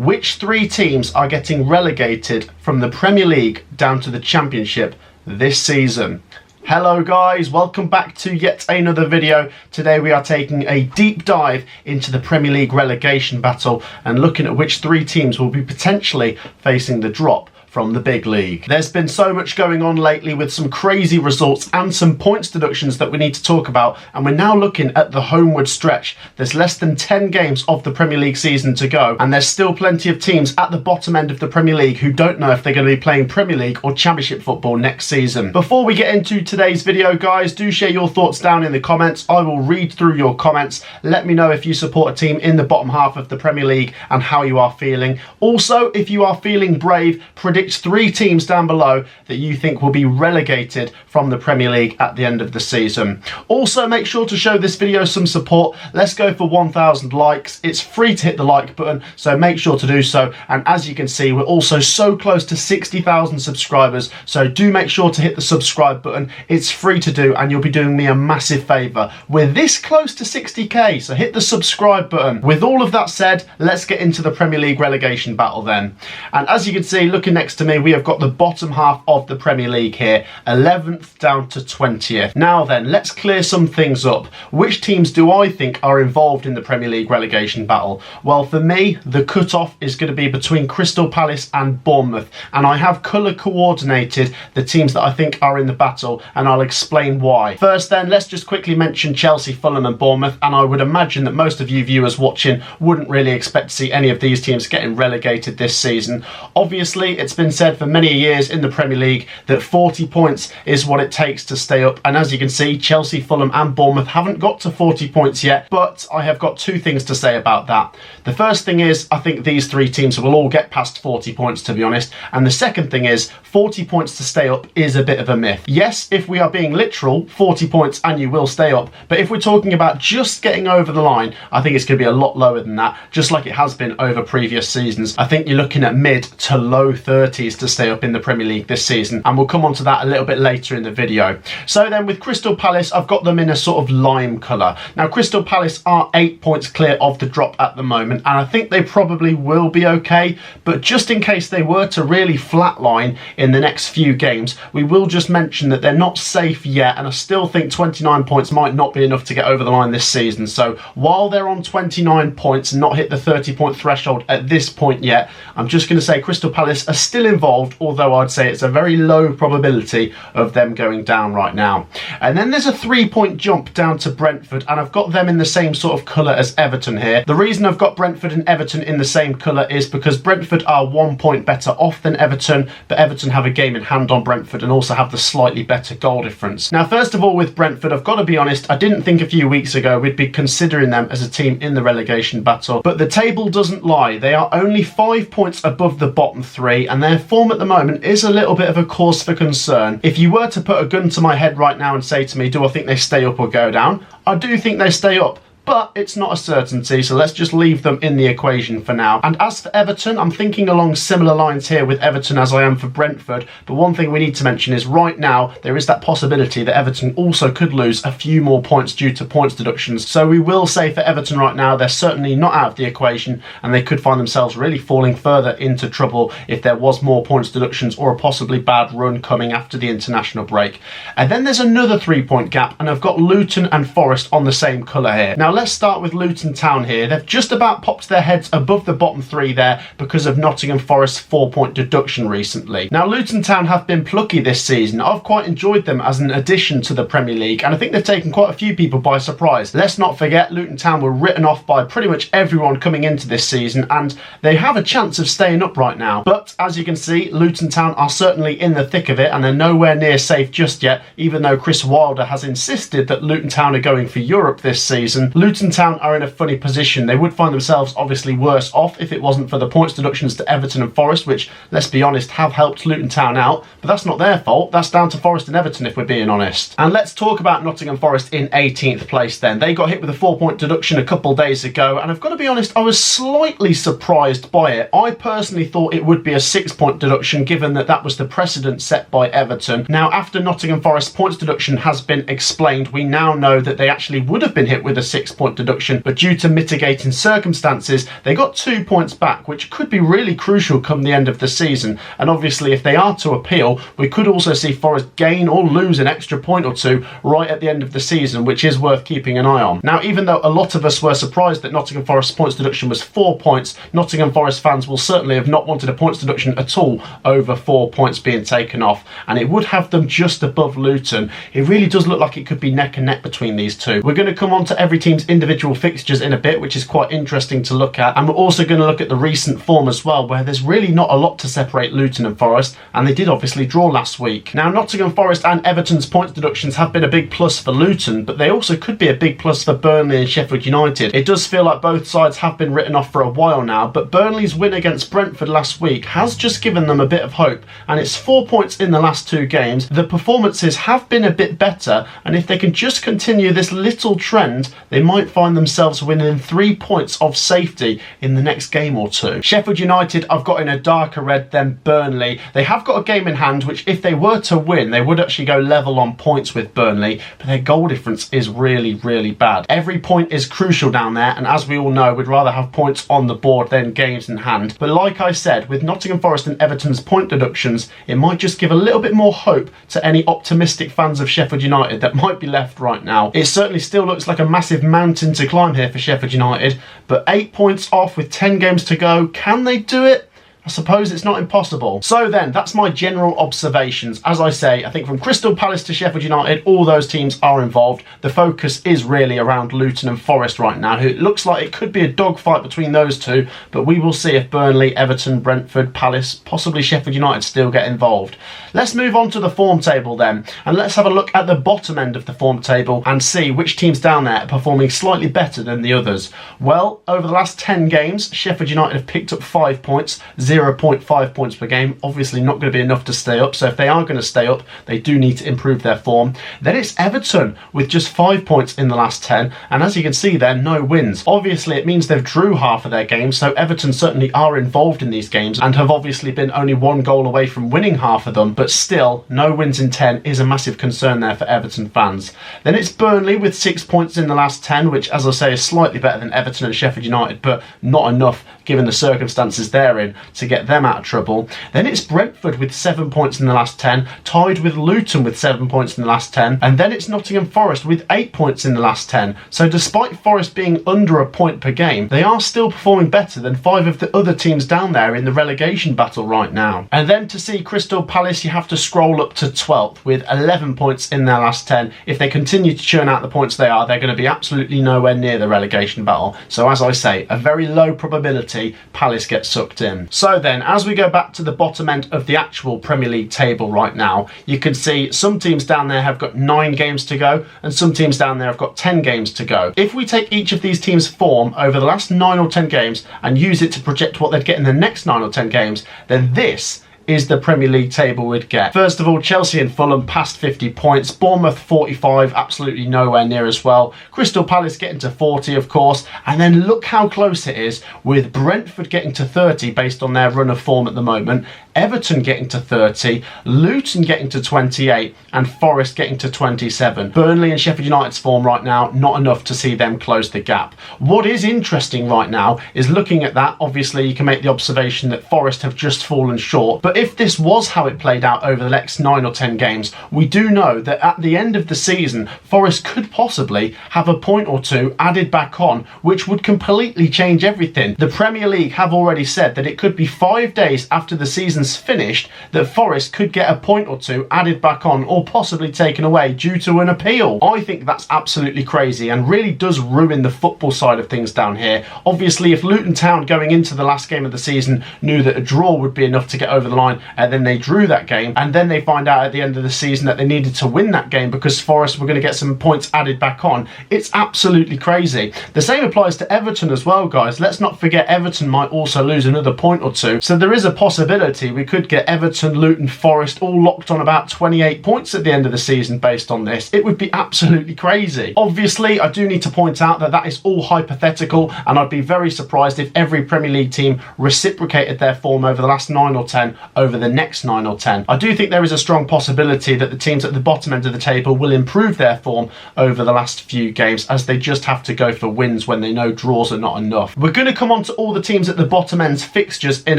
which three teams are getting relegated from the Premier League down to the Championship this season. Hello guys, welcome back to yet another video. Today we are taking a deep dive into the Premier League relegation battle and looking at which three teams will be potentially facing the drop from the big league. There's been so much going on lately with some crazy results and some points deductions that we need to talk about, and we're now looking at the homeward stretch. There's less than 10 games of the Premier League season to go, and there's still plenty of teams at the bottom end of the Premier League who don't know if they're going to be playing Premier League or Championship football next season. Before we get into today's video, guys, do share your thoughts down in the comments. I will read through your comments. Let me know if you support a team in the bottom half of the Premier League and how you are feeling. Also, if you are feeling brave, predict three teams down below that you think will be relegated from the Premier League at the end of the season. Also, make sure to show this video some support. Let's go for 1,000 likes. It's free to hit the like button, so make sure to do so. And as you can see, we're also so close to 60,000 subscribers, so do make sure to hit the subscribe button. It's free to do and you'll be doing me a massive favour. We're this close to 60k, so hit the subscribe button. With all of that said, let's get into the Premier League relegation battle then. And as you can see, looking next to me, we have got the bottom half of the Premier League here, 11th down to 20th. Now then, let's clear some things up. Which teams do I think are involved in the Premier League relegation battle? Well, for me, the cut-off is going to be between Crystal Palace and Bournemouth, and I have colour coordinated the teams that I think are in the battle, and I'll explain why. First then, let's just quickly mention Chelsea, Fulham and Bournemouth, and I would imagine that most of you viewers watching wouldn't really expect to see any of these teams getting relegated this season. Obviously, it's been said for many years in the Premier League that 40 points is what it takes to stay up, and as you can see, Chelsea, Fulham and Bournemouth haven't got to 40 points yet, but I have got two things to say about that. The first thing is, I think these three teams will all get past 40 points, to be honest, and the second thing is, 40 points to stay up is a bit of a myth. Yes, if we are being literal, 40 points and you will stay up, but if we're talking about just getting over the line, I think it's going to be a lot lower than that, just like it has been over previous seasons. I think you're looking at mid to low 30s to stay up in the Premier League this season, and we'll come on to that a little bit later in the video. So then with Crystal Palace, I've got them in a sort of lime colour. Now Crystal Palace are 8 points clear of the drop at the moment, and I think they probably will be okay, but just in case they were to really flatline in the next few games, we will just mention that they're not safe yet, and I still think 29 points might not be enough to get over the line this season. So while they're on 29 points and not hit the 30-point threshold at this point yet, I'm just going to say Crystal Palace are still involved, although I'd say it's a very low probability of them going down right now. And then there's a 3-point jump down to Brentford, and I've got them in the same sort of colour as Everton here. The reason I've got Brentford and Everton in the same colour is because Brentford are 1 point better off than Everton, but Everton have a game in hand on Brentford and also have the slightly better goal difference. Now, first of all, with Brentford, I've got to be honest, I didn't think a few weeks ago we'd be considering them as a team in the relegation battle, but the table doesn't lie. They are only 5 points above the bottom three, and their form at the moment is a little bit of a cause for concern. If you were to put a gun to my head right now and say to me, do I think they stay up or go down? I do think they stay up, but it's not a certainty, so let's just leave them in the equation for now. And as for Everton, I'm thinking along similar lines here with Everton as I am for Brentford, but one thing we need to mention is right now there is that possibility that Everton also could lose a few more points due to points deductions. So we will say for Everton right now, they're certainly not out of the equation, and they could find themselves really falling further into trouble if there was more points deductions or a possibly bad run coming after the international break. And then there's another 3-point gap, and I've got Luton and Forest on the same colour here. Now let's start with Luton Town here. They've just about popped their heads above the bottom three there because of Nottingham Forest's 4-point deduction recently. Now Luton Town have been plucky this season. I've quite enjoyed them as an addition to the Premier League, and I think they've taken quite a few people by surprise. Let's not forget Luton Town were written off by pretty much everyone coming into this season, and they have a chance of staying up right now. But as you can see, Luton Town are certainly in the thick of it, and they're nowhere near safe just yet, even though Chris Wilder has insisted that Luton Town are going for Europe this season. Luton Town are in a funny position. They would find themselves obviously worse off if it wasn't for the points deductions to Everton and Forest, which, let's be honest, have helped Luton Town out, but that's not their fault. That's down to Forest and Everton, if we're being honest. And let's talk about Nottingham Forest in 18th place then. They got hit with a 4-point deduction a couple days ago, and I've got to be honest, I was slightly surprised by it. I personally thought it would be a 6-point deduction, given that that was the precedent set by Everton. Now, after Nottingham Forest's points deduction has been explained, we now know that they actually would have been hit with a 6 6-point deduction, but due to mitigating circumstances, they got 2 points back, which could be really crucial come the end of the season. And obviously, if they are to appeal, we could also see Forest gain or lose an extra point or two right at the end of the season, which is worth keeping an eye on. Now, even though a lot of us were surprised that Nottingham Forest's points deduction was 4 points, Nottingham Forest fans will certainly have not wanted a points deduction at all over 4 points being taken off, and it would have them just above Luton. It really does look like it could be neck and neck between these two. We're going to come on to every team's individual fixtures in a bit, which is quite interesting to look at, and we're also going to look at the recent form as well, where there's really not a lot to separate Luton and Forest, and they did obviously draw last week. Now, Nottingham Forest and Everton's points deductions have been a big plus for Luton, but they also could be a big plus for Burnley and Sheffield United. It does feel like both sides have been written off for a while now, but Burnley's win against Brentford last week has just given them a bit of hope, and it's 4 points in the last 2 games. The performances have been a bit better, and if they can just continue this little trend, they might find themselves winning 3 points of safety in the next game or two. Sheffield United I've got in a darker red than Burnley. They have got a game in hand, which if they were to win, they would actually go level on points with Burnley, but their goal difference is really, really bad. Every point is crucial down there, and as we all know, we'd rather have points on the board than games in hand. But like I said, with Nottingham Forest and Everton's point deductions, it might just give a little bit more hope to any optimistic fans of Sheffield United that might be left right now. It certainly still looks like a massive mountain to climb here for Sheffield United, but 8 points off with 10 games to go, can they do it? I suppose it's not impossible. So then, that's my general observations. As I say, I think from Crystal Palace to Sheffield United, all those teams are involved. The focus is really around Luton and Forest right now, who it looks like it could be a dogfight between those two, but we will see if Burnley, Everton, Brentford, Palace, possibly Sheffield United still get involved. Let's move on to the form table then, and let's have a look at the bottom end of the form table and see which teams down there are performing slightly better than the others. Well, over the last 10 games, Sheffield United have picked up 5 points, 0.5 points per game. Obviously not going to be enough to stay up, so if they are going to stay up, they do need to improve their form. Then it's Everton with just 5 points in the last 10, and as you can see there, no wins. Obviously it means they've drew half of their games, so Everton certainly are involved in these games and have obviously been only 1 goal away from winning half of them, but still, no wins in 10 is a massive concern there for Everton fans. Then it's Burnley with 6 points in the last 10, which as I say is slightly better than Everton and Sheffield United, but not enough given the circumstances they're in to get them out of trouble. Then it's Brentford with 7 points in the last 10, tied with Luton with 7 points in the last 10, and then it's Nottingham Forest with 8 points in the last 10. So despite Forest being under a point per game, they are still performing better than 5 of the other teams down there in the relegation battle right now. And then to see Crystal Palace, you have to scroll up to 12th with 11 points in their last 10. If they continue to churn out the points they're going to be absolutely nowhere near the relegation battle. So as I say, a very low probability Palace get sucked in. So then, as we go back to the bottom end of the actual Premier League table right now, you can see some teams down there have got 9 games to go, and some teams down there have got 10 games to go. If we take each of these teams' form over the last 9 or 10 games and use it to project what they'd get in the next 9 or 10 games, then this is the Premier League table we'd get. First of all, Chelsea and Fulham past 50 points, Bournemouth 45, absolutely nowhere near as well. Crystal Palace getting to 40, of course, and then look how close it is with Brentford getting to 30 based on their run of form at the moment, Everton getting to 30, Luton getting to 28, and Forest getting to 27. Burnley and Sheffield United's form right now, not enough to see them close the gap. What is interesting right now is looking at that, obviously you can make the observation that Forest have just fallen short, but if this was how it played out over the next 9 or 10 games, we do know that at the end of the season, Forest could possibly have a point or two added back on, which would completely change everything. The Premier League have already said that it could be 5 days after the season's finished that Forest could get a point or two added back on or possibly taken away due to an appeal. I think that's absolutely crazy and really does ruin the football side of things down here. Obviously, if Luton Town going into the last game of the season knew that a draw would be enough to get over the line, and then they drew that game, and then they find out at the end of the season that they needed to win that game because Forest were going to get some points added back on, it's absolutely crazy. The same applies to Everton as well, guys. Let's not forget Everton might also lose another point or two, so there is a possibility we could get Everton, Luton, Forest all locked on about 28 points at the end of the season based on this. It would be absolutely crazy. Obviously, I do need to point out that that is all hypothetical, and I'd be very surprised if every Premier League team reciprocated their form over the last 9 or 10 over the next 9 or 10. I do think there is a strong possibility that the teams at the bottom end of the table will improve their form over the last few games, as they just have to go for wins when they know draws are not enough. We're going to come on to all the teams at the bottom end's fixtures in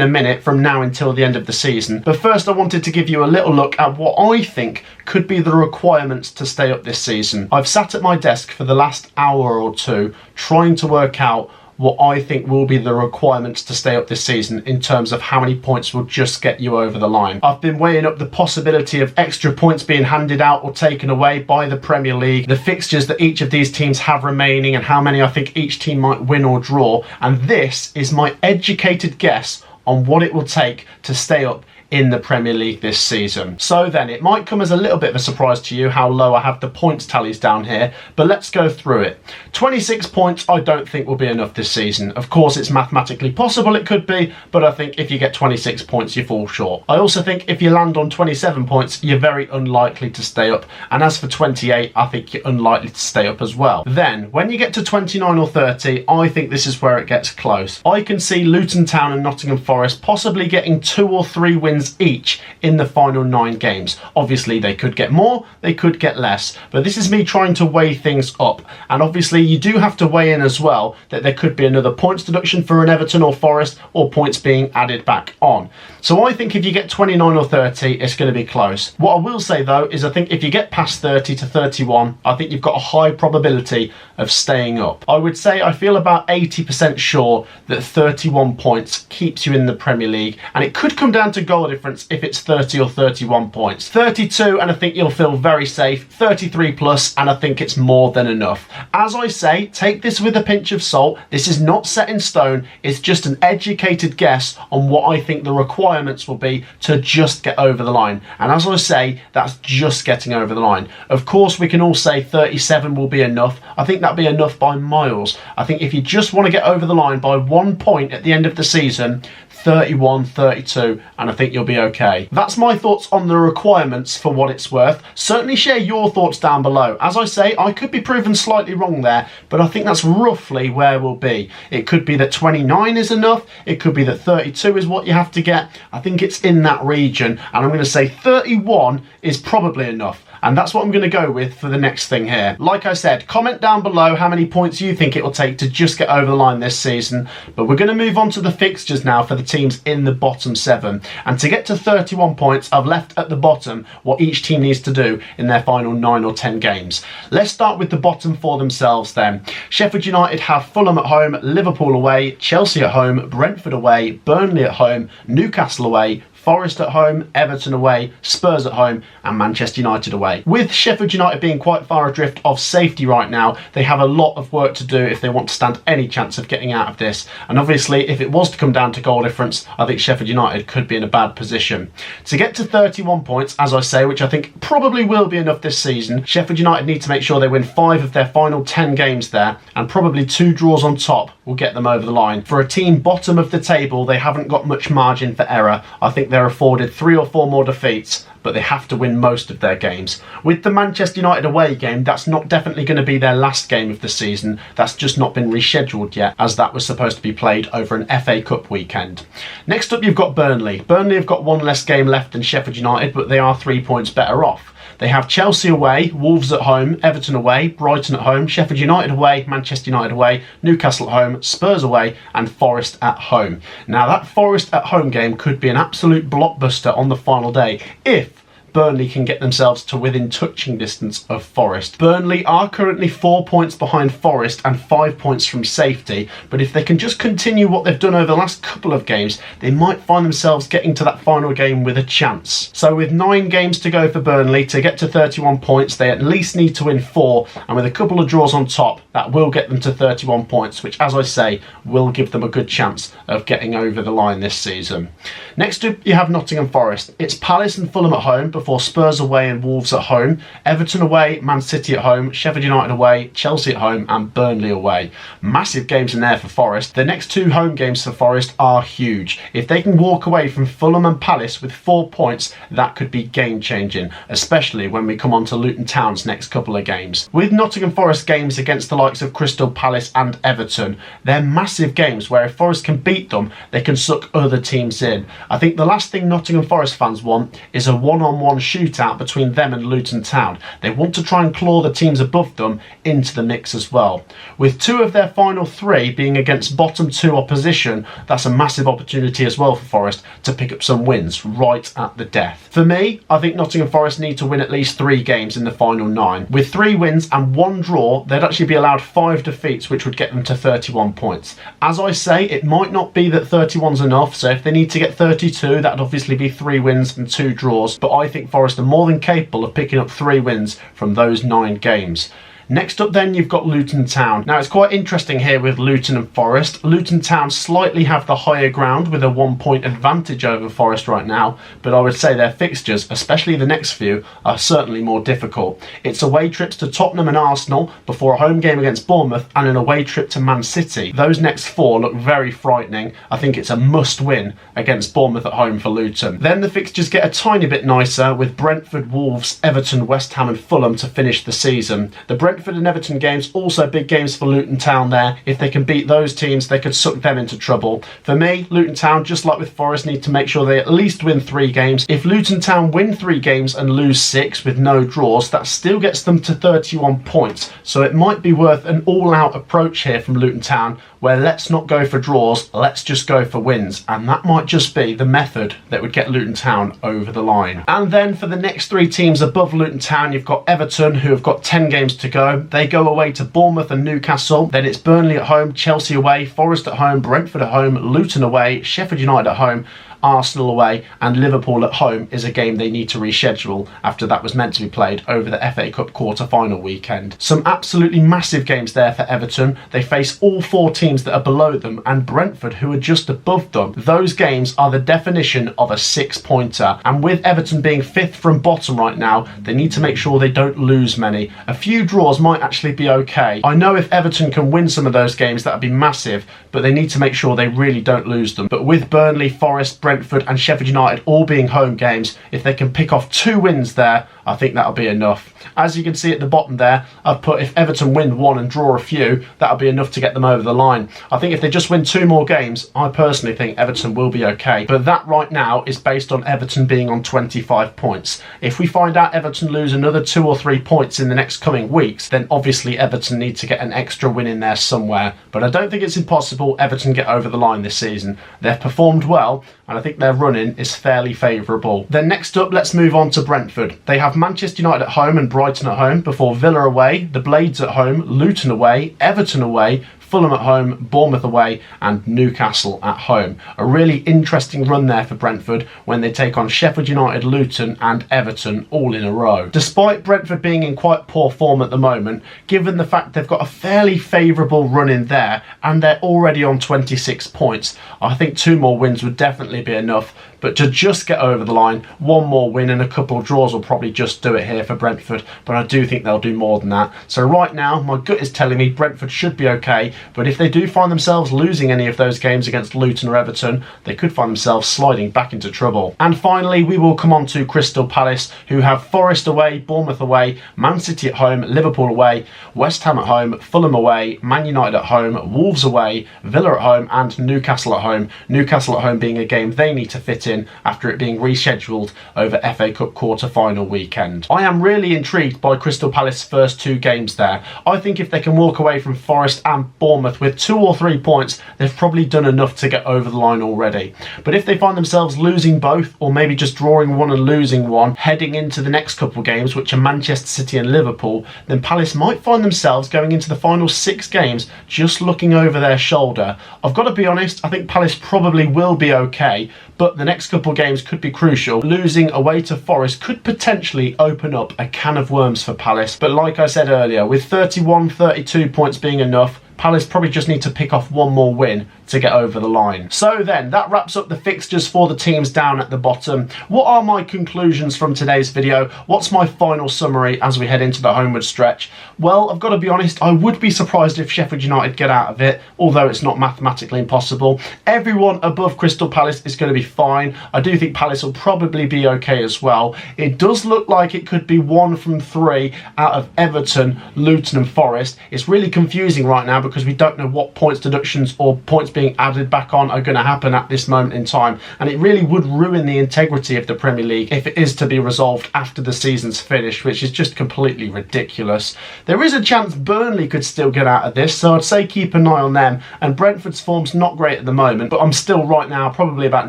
a minute from now until the end of the season, but first I wanted to give you a little look at what I think could be the requirements to stay up this season. I've sat at my desk for the last hour or two trying to work out what I think will be the requirements to stay up this season in terms of how many points will just get you over the line. I've been weighing up the possibility of extra points being handed out or taken away by the Premier League, the fixtures that each of these teams have remaining, and how many I think each team might win or draw, and this is my educated guess on what it will take to stay up in the Premier League this season. So then, it might come as a little bit of a surprise to you how low I have the points tallies down here, but let's go through it. 26 points I don't think will be enough this season. Of course, it's mathematically possible it could be, but I think if you get 26 points you fall short. I also think if you land on 27 points you're very unlikely to stay up, and as for 28 I think you're unlikely to stay up as well. Then when you get to 29 or 30, I think this is where it gets close. I can see Luton Town and Nottingham Forest possibly getting 2 or 3 wins each in the final 9 games. Obviously they could get more, they could get less, but this is me trying to weigh things up, and obviously you do have to weigh in as well that there could be another points deduction for an Everton or Forest, or points being added back on. So I think if you get 29 or 30 it's going to be close. What I will say though is I think if you get past 30 to 31 I think you've got a high probability of staying up. I would say I feel about 80% sure that 31 points keeps you in the Premier League, and it could come down to goal difference if it's 30 or 31 points. 32 and I think you'll feel very safe. 33 plus and I think it's more than enough. As I say, take this with a pinch of salt. This is not set in stone. It's just an educated guess on what I think the requirements will be to just get over the line. And as I say, that's just getting over the line. Of course, we can all say 37 will be enough. I think that'd be enough by miles. I think if you just want to get over the line by 1 point at the end of the season, 31, 32, and I think you'll be okay. That's my thoughts on the requirements for what it's worth. Certainly share your thoughts down below. As I say, I could be proven slightly wrong there, but I think that's roughly where we'll be. It could be that 29 is enough, it could be that 32 is what you have to get. I think it's in that region, and I'm going to say 31 is probably enough. And that's what I'm going to go with for the next thing here. Like I said, comment down below how many points you think it will take to just get over the line this season. But we're going to move on to the fixtures now for the teams in the bottom 7. And to get to 31 points, I've left at the bottom what each team needs to do in their final 9 or 10 games. Let's start with the bottom 4 themselves then. Sheffield United have Fulham at home, Liverpool away, Chelsea at home, Brentford away, Burnley at home, Newcastle away, Forest at home, Everton away, Spurs at home, and Manchester United away. With Sheffield United being quite far adrift of safety right now, they have a lot of work to do if they want to stand any chance of getting out of this. And obviously, if it was to come down to goal difference, I think Sheffield United could be in a bad position. To get to 31 points, as I say, which I think probably will be enough this season, Sheffield United need to make sure they win 5 of their final 10 games there, and probably 2 draws on top will get them over the line. For a team bottom of the table, they haven't got much margin for error. I think they're afforded 3 or 4 more defeats, but they have to win most of their games. With the Manchester United away game, that's not definitely going to be their last game of the season. That's just not been rescheduled yet, as that was supposed to be played over an FA Cup weekend. Next up, you've got Burnley. Burnley have got 1 less game left than Sheffield United, but they are 3 points better off. They have Chelsea away, Wolves at home, Everton away, Brighton at home, Sheffield United away, Manchester United away, Newcastle at home, Spurs away, and Forest at home. Now that Forest at home game could be an absolute blockbuster on the final day if Burnley can get themselves to within touching distance of Forest. Burnley are currently 4 points behind Forest and 5 points from safety, but if they can just continue what they've done over the last couple of games, they might find themselves getting to that final game with a chance. So with 9 games to go for Burnley, to get to 31 points, they at least need to win 4, and with a couple of draws on top, that will get them to 31 points, which, as I say, will give them a good chance of getting over the line this season. Next up, you have Nottingham Forest. It's Palace and Fulham at home before Spurs away and Wolves at home, Everton away, Man City at home, Sheffield United away, Chelsea at home and Burnley away. Massive games in there for Forest. The next 2 home games for Forest are huge. If they can walk away from Fulham and Palace with 4 points, that could be game changing, especially when we come on to Luton Town's next couple of games. With Nottingham Forest games against the likes of Crystal Palace and Everton, they're massive games where if Forest can beat them, they can suck other teams in. I think the last thing Nottingham Forest fans want is a one-on-one shootout between them and Luton Town. They want to try and claw the teams above them into the mix as well. With 2 of their final 3 being against bottom 2 opposition, that's a massive opportunity as well for Forest to pick up some wins right at the death. For me, I think Nottingham Forest need to win at least 3 games in the final 9. With 3 wins and 1 draw, they'd actually be allowed 5 defeats, which would get them to 31 points. As I say, it might not be that 31's enough, so if they need to get 32, that'd obviously be 3 wins and 2 draws, but I think Forest are more than capable of picking up 3 wins from those 9 games. Next up then, you've got Luton Town. Now it's quite interesting here with Luton and Forest. Luton Town slightly have the higher ground with a 1-point advantage over Forest right now, but I would say their fixtures, especially the next few, are certainly more difficult. It's away trips to Tottenham and Arsenal before a home game against Bournemouth and an away trip to Man City. Those next 4 look very frightening. I think it's a must win against Bournemouth at home for Luton. Then the fixtures get a tiny bit nicer with Brentford, Wolves, Everton, West Ham and Fulham to finish the season. The Brentford and Everton games, also big games for Luton Town there. If they can beat those teams, they could suck them into trouble. For me, Luton Town, just like with Forest, need to make sure they at least win 3 games. If Luton Town win 3 games and lose 6 with no draws, that still gets them to 31 points. So it might be worth an all-out approach here from Luton Town, where let's not go for draws, let's just go for wins. And that might just be the method that would get Luton Town over the line. And then for the next 3 teams above Luton Town, you've got Everton, who have got 10 games to go. They go away to Bournemouth and Newcastle. Then it's Burnley at home, Chelsea away, Forest at home, Brentford at home, Luton away, Sheffield United at home, Arsenal away and Liverpool at home is a game they need to reschedule after that was meant to be played over the FA Cup quarter-final weekend. Some absolutely massive games there for Everton. They face all 4 teams that are below them and Brentford, who are just above them. Those games are the definition of a 6-pointer, and with Everton being 5th from bottom right now, they need to make sure they don't lose many. A few draws might actually be okay. I know if Everton can win some of those games, that would be massive, but they need to make sure they really don't lose them. But with Burnley, Forest, Brentford and Sheffield United all being home games, if they can pick off 2 wins there, I think that'll be enough. As you can see at the bottom there, I've put if Everton win 1 and draw a few, that'll be enough to get them over the line. I think if they just win 2 more games, I personally think Everton will be okay. But that right now is based on Everton being on 25 points. If we find out Everton lose another 2 or 3 points in the next coming weeks, then obviously Everton need to get an extra win in there somewhere. But I don't think it's impossible Everton get over the line this season. They've performed well, and I think their running is fairly favourable. Then next up, let's move on to Brentford. They have Manchester United at home and Brighton at home before Villa away, the Blades at home, Luton away, Everton away, Fulham at home, Bournemouth away and Newcastle at home. A really interesting run there for Brentford when they take on Sheffield United, Luton and Everton all in a row. Despite Brentford being in quite poor form at the moment, given the fact they've got a fairly favourable run in there and they're already on 26 points, I think 2 more wins would definitely be enough. But to just get over the line, 1 more win and a couple of draws will probably just do it here for Brentford. But I do think they'll do more than that. So right now, my gut is telling me Brentford should be okay. But if they do find themselves losing any of those games against Luton or Everton, they could find themselves sliding back into trouble. And finally, we will come on to Crystal Palace, who have Forest away, Bournemouth away, Man City at home, Liverpool away, West Ham at home, Fulham away, Man United at home, Wolves away, Villa at home and Newcastle at home. Newcastle at home being a game they need to fit in after it being rescheduled over FA Cup quarter-final weekend. I am really intrigued by Crystal Palace's first 2 games there. I think if they can walk away from Forest and Bournemouth with 2 or 3 points, they've probably done enough to get over the line already. But if they find themselves losing both, or maybe just drawing 1 and losing 1, heading into the next couple of games, which are Manchester City and Liverpool, then Palace might find themselves going into the final 6 games just looking over their shoulder. I've got to be honest, I think Palace probably will be okay, but the next couple of games could be crucial. Losing away to Forest could potentially open up a can of worms for Palace. But like I said earlier, with 31, 32 points being enough, Palace probably just need to pick off 1 more win to get over the line. So then, that wraps up the fixtures for the teams down at the bottom. What are my conclusions from today's video? What's my final summary as we head into the homeward stretch? Well, I've got to be honest, I would be surprised if Sheffield United get out of it, although it's not mathematically impossible. Everyone above Crystal Palace is going to be fine. I do think Palace will probably be okay as well. It does look like it could be 1 from 3 out of Everton, Luton and Forest. It's really confusing right now because we don't know what points deductions or points being added back on are going to happen at this moment in time, and it really would ruin the integrity of the Premier League if it is to be resolved after the season's finished, which is just completely ridiculous. There is a chance Burnley could still get out of this, so I'd say keep an eye on them, and Brentford's form's not great at the moment, but I'm still right now probably about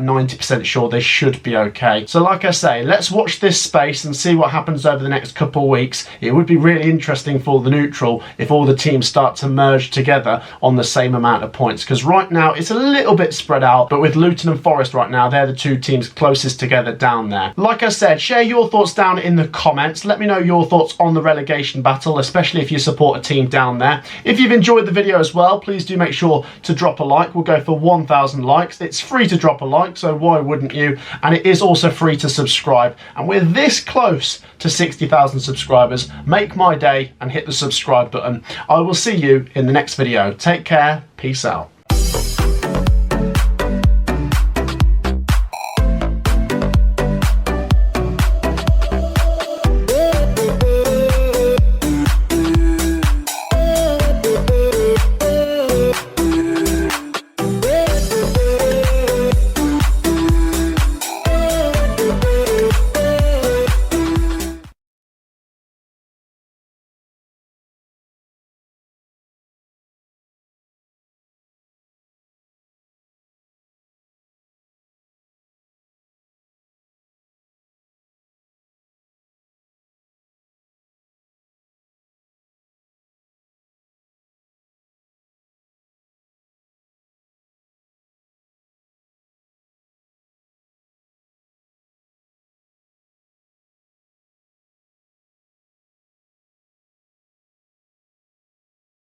90% sure they should be okay. So like I say, let's watch this space and see what happens over the next couple of weeks. It would be really interesting for the neutral if all the teams start to merge together on the same amount of points, because right now it's a little bit spread out, but with Luton and Forest right now, they're the two teams closest together down there. Like I said, share your thoughts down in the comments. Let me know your thoughts on the relegation battle, especially if you support a team down there. If you've enjoyed the video as well, please do make sure to drop a like. We'll go for 1,000 likes. It's free to drop a like, so why wouldn't you? And it is also free to subscribe. And we're this close to 60,000 subscribers. Make my day and hit the subscribe button. I will see you in the next video. Take care. Peace out.